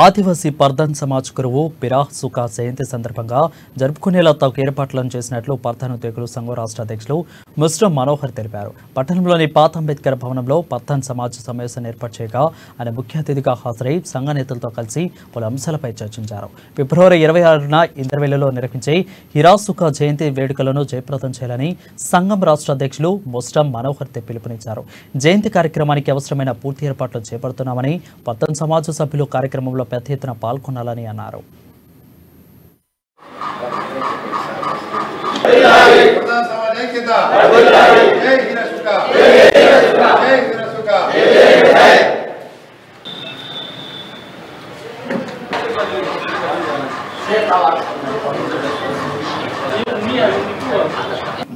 ఆదివాసీ పర్ధన్ సమాజ్ గురువు పిరాహ్ సుఖా జయంతి సందర్భంగా జరుపుకునేలా తగు ఏర్పాట్లను చేసినట్లు పర్ధన్ ఉద్యోగులు సంఘం రాష్ట్ర అధ్యక్షులు ముస్రం మనోహర్ తెలిపారు. పట్టణంలోని పాత అంబేద్కర్ భవనంలో పర్ధన్ సమాజ్ సమావేశాన్ని ఏర్పాటు చేయగా ఆయన ముఖ్య అతిథిగా హాజరై సంఘ నేతలతో కలిసి పలు అంశాలపై చర్చించారు. ఫిబ్రవరి 26న ఇందర్వెల్లిలో నిర్వహించే పిరాహ్ సుఖా జయంతి వేడుకలను జయప్రదం చేయాలని సంఘం రాష్ట్ర అధ్యక్షులు ముస్రం మనోహర్ పిలుపునిచ్చారు. జయంతి కార్యక్రమానికి అవసరమైన పూర్తి ఏర్పాట్లు చేపడుతున్నామని పర్ధన్ సమాజ్ సభ్యులు కార్యక్రమంలో పెద్ద ఎత్తున పాల్గొనాలని అన్నారు.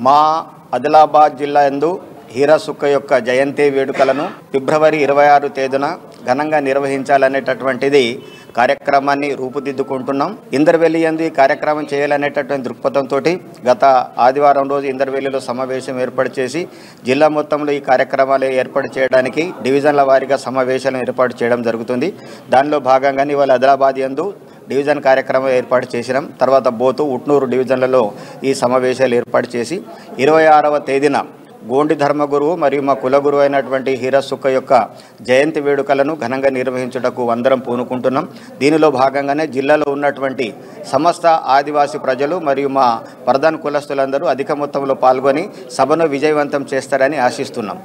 మా ఆదిలాబాద్ జిల్లా యందు హీరా సుక్క యొక్క జయంతి వేడుకలను ఫిబ్రవరి 26 తేదీన ఘనంగా నిర్వహించాలనేటటువంటిది కార్యక్రమాన్ని రూపుదిద్దుకుంటున్నాం. ఇందర్వెల్లి యందు ఈ కార్యక్రమం చేయాలనేటటువంటి దృక్పథంతో గత ఆదివారం రోజు ఇందర్వెల్లిలో సమావేశం ఏర్పాటు చేసి జిల్లా మొత్తంలో ఈ కార్యక్రమాలు ఏర్పాటు చేయడానికి డివిజన్ల వారీగా సమావేశాలను ఏర్పాటు చేయడం జరుగుతుంది. దానిలో భాగంగానే ఇవాళ ఆదిలాబాద్ యందు డివిజన్ కార్యక్రమం ఏర్పాటు చేసినాం. తర్వాత బోతు ఉట్నూరు డివిజన్లలో ఈ సమావేశాలు ఏర్పాటు చేసి 26వ తేదీన గోండి ధర్మగురువు మరియు మా కులగురువు అయినటువంటి హీరా సుక్క యొక్క జయంతి వేడుకలను ఘనంగా నిర్వహించుటకు అందరం పూనుకుంటున్నాం. దీనిలో భాగంగానే జిల్లాలో ఉన్నటువంటి సమస్త ఆదివాసీ ప్రజలు మరియు మా పర్ధన్ కులస్తులందరూ అధిక మొత్తంలో పాల్గొని సభను విజయవంతం చేస్తారని ఆశిస్తున్నాం.